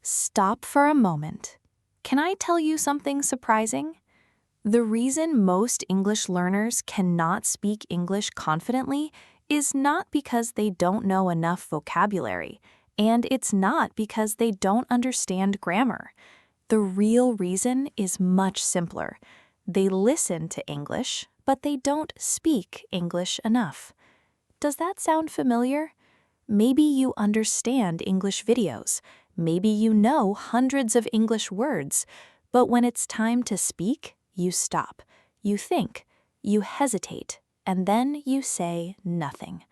Stop for a moment. Can I tell you something surprising? The reason most English learners cannot speak English confidently is not because they don't know enough vocabulary, and it's not because they don't understand grammar. The real reason is much simpler. They listen to English, but they don't speak English enough. Does that sound familiar? Maybe you understand English videos. Maybe you know hundreds of English words, but when it's time to speak, you stop, you think, you hesitate, and then you say nothing.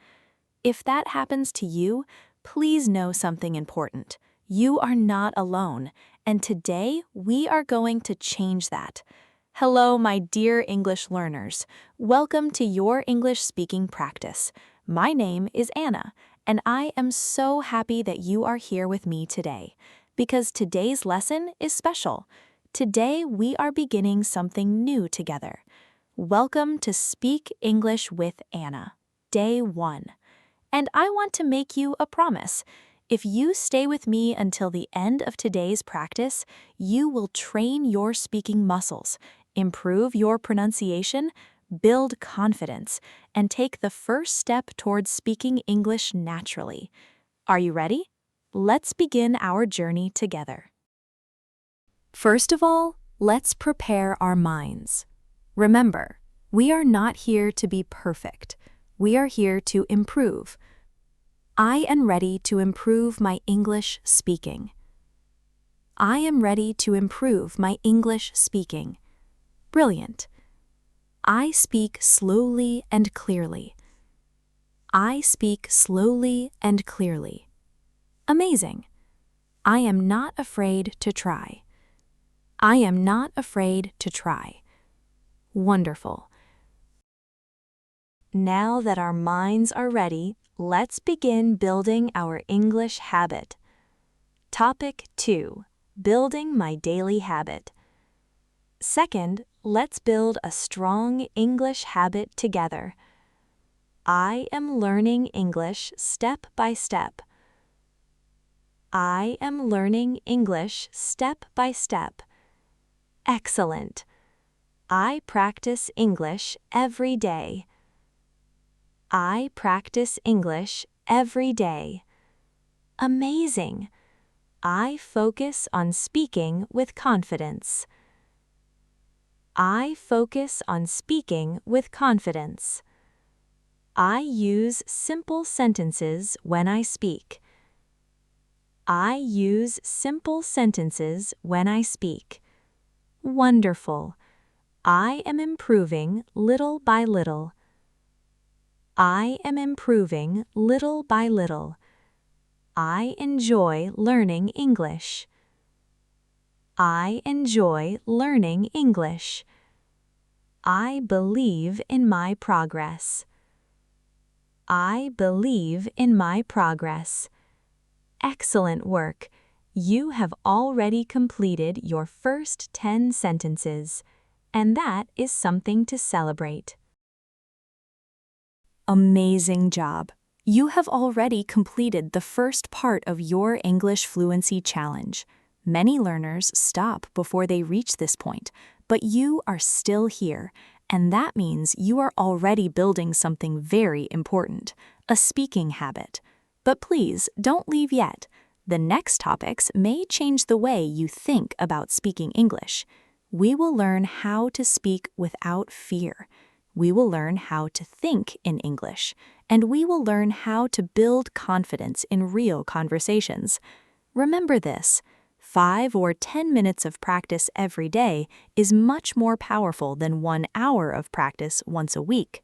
If that happens to you, please know something important. You are not alone, and today we are going to change that. Hello, my dear English learners. Welcome to your English speaking practice. My name is Anna, and I am so happy that you are here with me today, because today's lesson is special. Today we are beginning something new together. Welcome to Speak English with Anna, Day 1. And I want to make you a promise. If you stay with me until the end of today's practice, you will train your speaking muscles, improve your pronunciation, build confidence, and take the first step towards speaking English naturally. Are you ready? Let's begin our journey together. First of all, let's prepare our minds. Remember, we are not here to be perfect. We are here to improve. I am ready to improve my English speaking. I am ready to improve my English speaking. Brilliant. I speak slowly and clearly. I speak slowly and clearly. Amazing. I am not afraid to try. I am not afraid to try. Wonderful. Now that our minds are ready, let's begin building our English habit. Topic 2. Building my daily habit. Second, let's build a strong English habit together. I am learning English step by step. I am learning English step by step. Excellent. I practice English every day. I practice English every day. Amazing. I focus on speaking with confidence. I focus on speaking with confidence. I use simple sentences when I speak. I use simple sentences when I speak. Wonderful. I am improving little by little. I am improving little by little. I enjoy learning English. I enjoy learning English. I believe in my progress. I believe in my progress. Excellent work. You have already completed your first 10 sentences, and that is something to celebrate. Amazing job. You have already completed the first part of your English Fluency Challenge. Many learners stop before they reach this point, but you are still here, and that means you are already building something very important, a speaking habit. But please don't leave yet. The next topics may change the way you think about speaking English. We will learn how to speak without fear. We will learn how to think in English, and we will learn how to build confidence in real conversations. Remember this, 5 or 10 minutes of practice every day is much more powerful than 1 hour of practice once a week.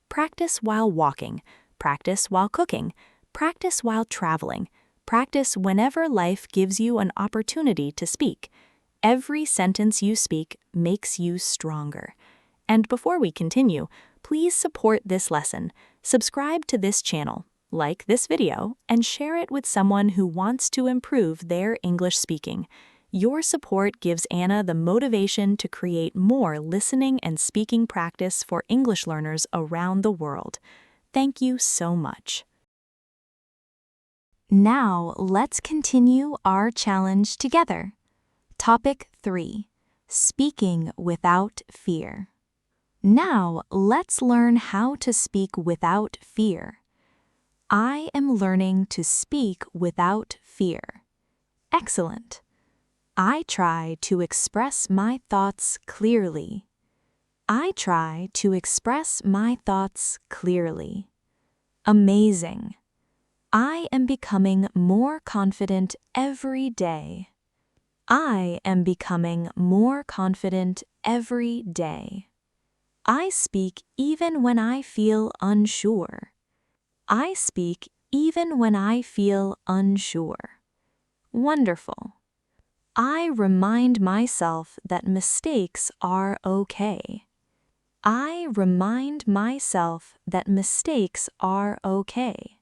Practice while walking, practice while cooking, practice while traveling, practice whenever life gives you an opportunity to speak. Every sentence you speak makes you stronger. And before we continue, please support this lesson. Subscribe to this channel, like this video, and share it with someone who wants to improve their English speaking. Your support gives Anna the motivation to create more listening and speaking practice for English learners around the world. Thank you so much. Now, let's continue our challenge together. Topic 3. Speaking without fear. Now, let's learn how to speak without fear. I am learning to speak without fear. Excellent. I try to express my thoughts clearly. I try to express my thoughts clearly. Amazing. I am becoming more confident every day. I am becoming more confident every day. I speak even when I feel unsure. I speak even when I feel unsure. Wonderful. I remind myself that mistakes are okay. I remind myself that mistakes are okay.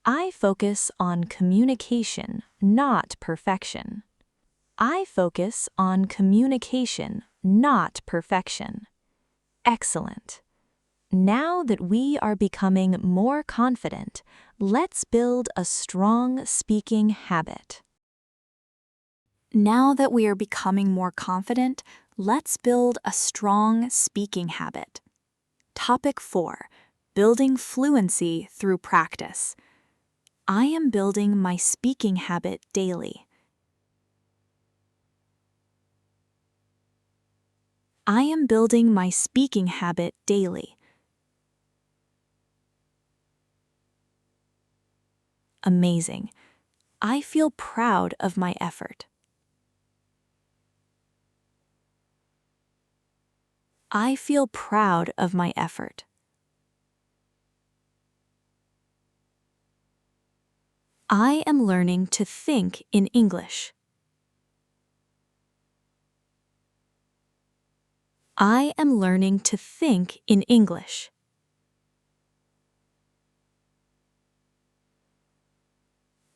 I focus on communication, not perfection. I focus on communication, not perfection. Excellent. Now that we are becoming more confident, let's build a strong speaking habit. Now that we are becoming more confident, let's build a strong speaking habit. Topic 4. Building fluency through practice. I am building my speaking habit daily. I am building my speaking habit daily. Amazing. I feel proud of my effort. I feel proud of my effort. I am learning to think in English. I am learning to think in English.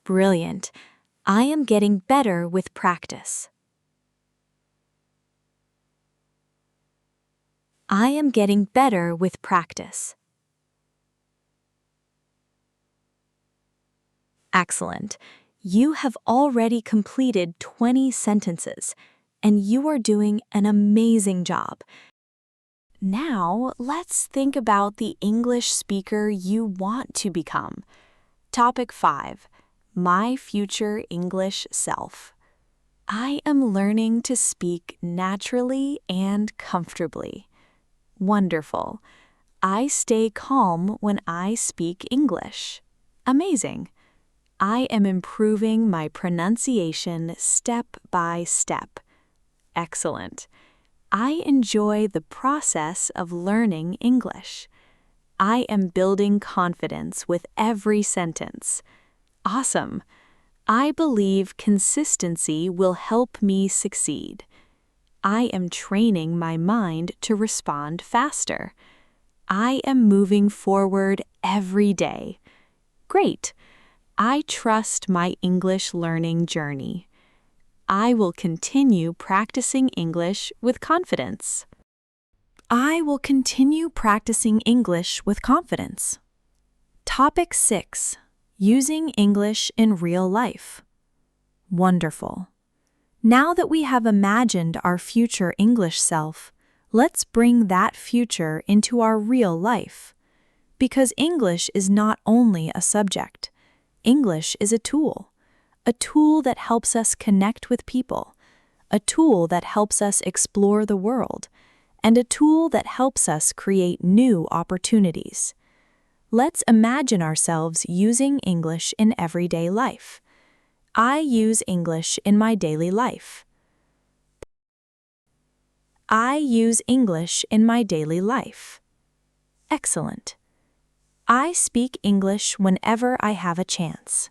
Brilliant. I am getting better with practice. I am getting better with practice. Excellent. You have already completed 20 sentences, and you are doing an amazing job. Now, let's think about the English speaker you want to become. Topic 5. My future English self. I am learning to speak naturally and comfortably. Wonderful. I stay calm when I speak English. Amazing. I am improving my pronunciation step by step. Excellent. I enjoy the process of learning English. I am building confidence with every sentence. Awesome. I believe consistency will help me succeed. I am training my mind to respond faster. I am moving forward every day. Great. I trust my English learning journey. I will continue practicing English with confidence. I will continue practicing English with confidence. Topic 6. Using English in real life. Wonderful. Now that we have imagined our future English self, let's bring that future into our real life. Because English is not only a subject. English is a tool that helps us connect with people, a tool that helps us explore the world, and a tool that helps us create new opportunities. Let's imagine ourselves using English in everyday life. I use English in my daily life. I use English in my daily life. Excellent. I speak English whenever I have a chance.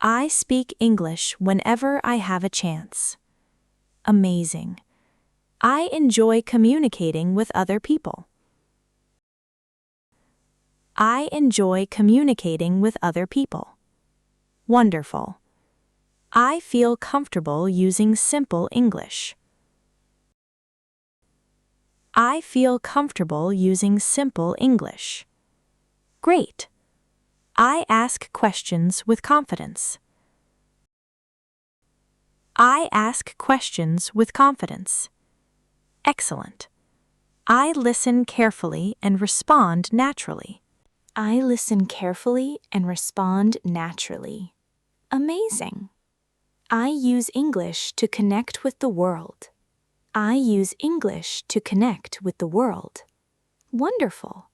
I speak English whenever I have a chance. Amazing. I enjoy communicating with other people. I enjoy communicating with other people. Wonderful. I feel comfortable using simple English. I feel comfortable using simple English. Great. I ask questions with confidence. I ask questions with confidence. Excellent. I listen carefully and respond naturally. I listen carefully and respond naturally. Amazing. I use English to connect with the world. I use English to connect with the world. Wonderful.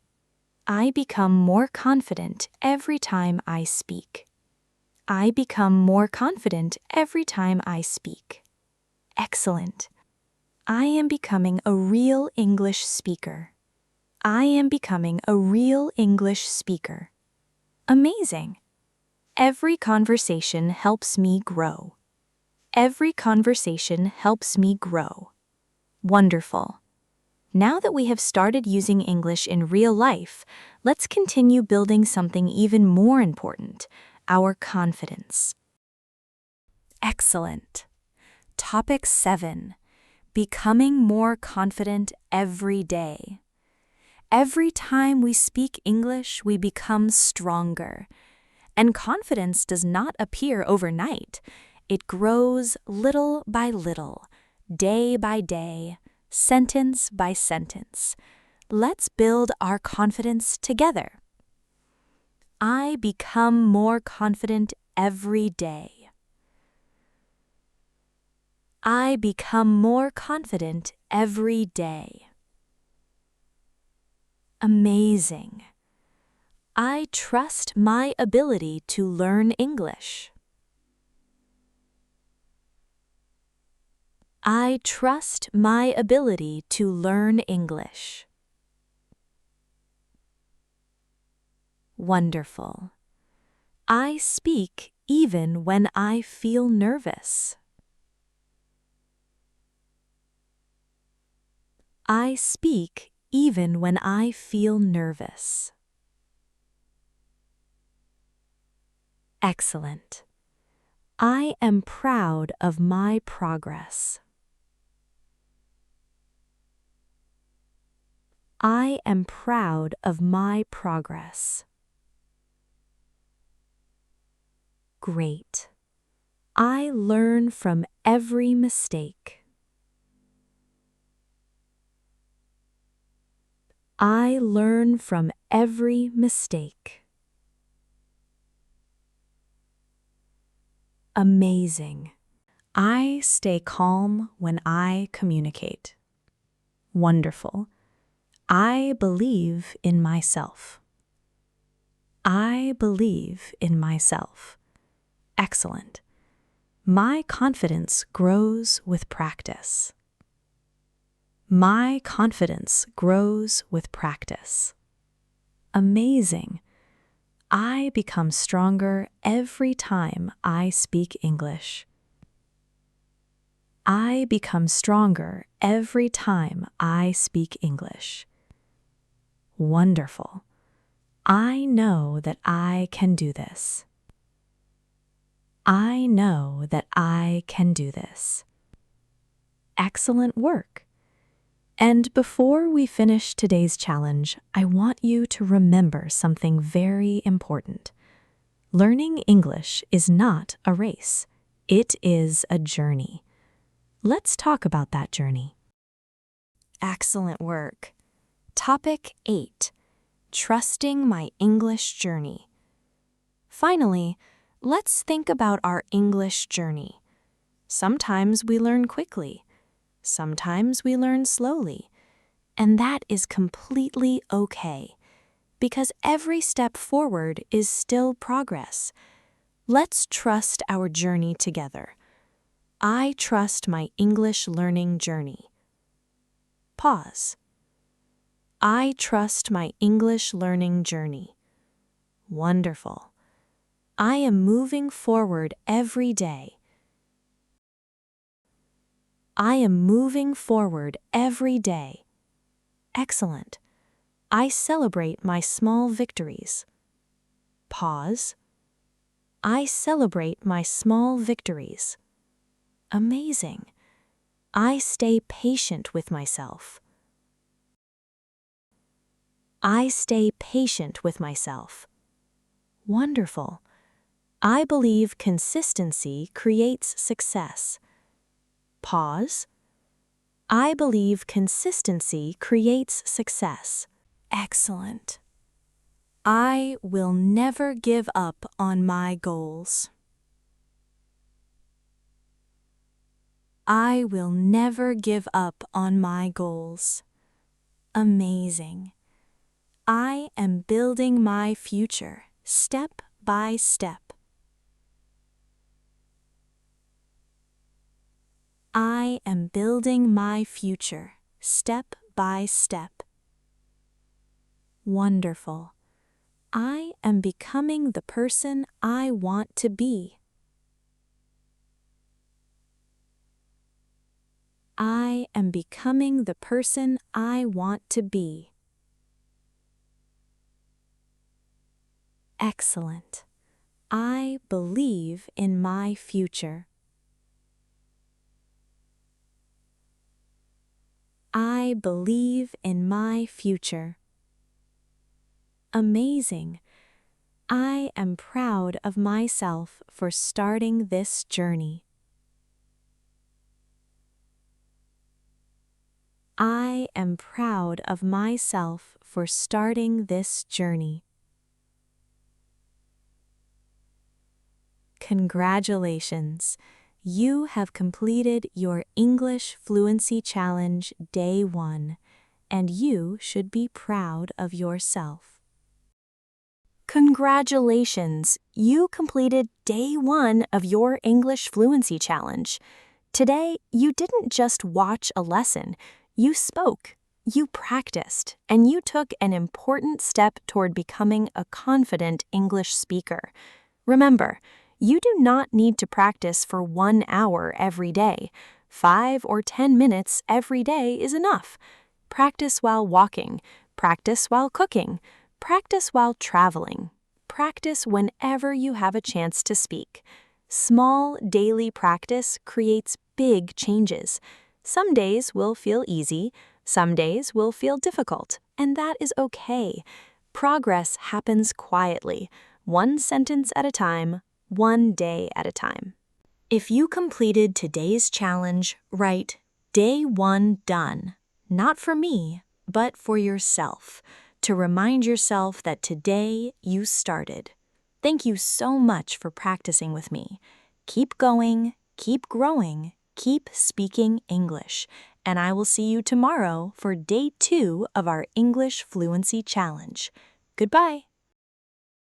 I become more confident every time I speak. I become more confident every time I speak. Excellent. I am becoming a real English speaker. I am becoming a real English speaker. Amazing. Every conversation helps me grow. Every conversation helps me grow. Wonderful. Now that we have started using English in real life, let's continue building something even more important, our confidence. Excellent. Topic 7. Becoming more confident every day. Every time we speak English, we become stronger. And confidence does not appear overnight. It grows little by little, day by day, sentence by sentence. Let's build our confidence together. I become more confident every day. I become more confident every day. Amazing. I trust my ability to learn English. I trust my ability to learn English. Wonderful. I speak even when I feel nervous. I speak even when I feel nervous. Excellent. I am proud of my progress. I am proud of my progress. Great. I learn from every mistake. I learn from every mistake. Amazing. I stay calm when I communicate. Wonderful. I believe in myself. I believe in myself. Excellent. My confidence grows with practice. My confidence grows with practice. Amazing. I become stronger every time I speak English. I become stronger every time I speak English. Wonderful. I know that I can do this. I know that I can do this. Excellent work. And before we finish today's challenge, I want you to remember something very important. Learning English is not a race. It is a journey. Let's talk about that journey. Excellent work. Topic 8. Trusting my English journey. Finally, let's think about our English journey. Sometimes we learn quickly. Sometimes we learn slowly. And that is completely okay, because every step forward is still progress. Let's trust our journey together. I trust my English learning journey. Pause. I trust my English learning journey. Wonderful. I am moving forward every day. I am moving forward every day. Excellent. I celebrate my small victories. Pause. I celebrate my small victories. Amazing. I stay patient with myself. I stay patient with myself. Wonderful. I believe consistency creates success. Pause. I believe consistency creates success. Excellent. I will never give up on my goals. I will never give up on my goals. Amazing. I am building my future step by step. I am building my future step by step. Wonderful. I am becoming the person I want to be. I am becoming the person I want to be. Excellent. I believe in my future. I believe in my future. Amazing. I am proud of myself for starting this journey. I am proud of myself for starting this journey. Congratulations! You have completed your English Fluency Challenge Day 1, and you should be proud of yourself. Congratulations! You completed Day 1 of your English Fluency Challenge. Today, you didn't just watch a lesson, you spoke, you practiced, and you took an important step toward becoming a confident English speaker. Remember, you do not need to practice for 1 hour every day. 5 or 10 minutes every day is enough. Practice while walking, practice while cooking, practice while traveling. Practice whenever you have a chance to speak. Small daily practice creates big changes. Some days will feel easy, some days will feel difficult, and that is okay. Progress happens quietly, 1 sentence at a time, 1 day at a time. If you completed today's challenge, write Day 1 done, not for me, but for yourself, to remind yourself that today you started. Thank you so much for practicing with me. Keep going, keep growing, keep speaking English, and I will see you tomorrow for Day 2 of our English Fluency Challenge. Goodbye.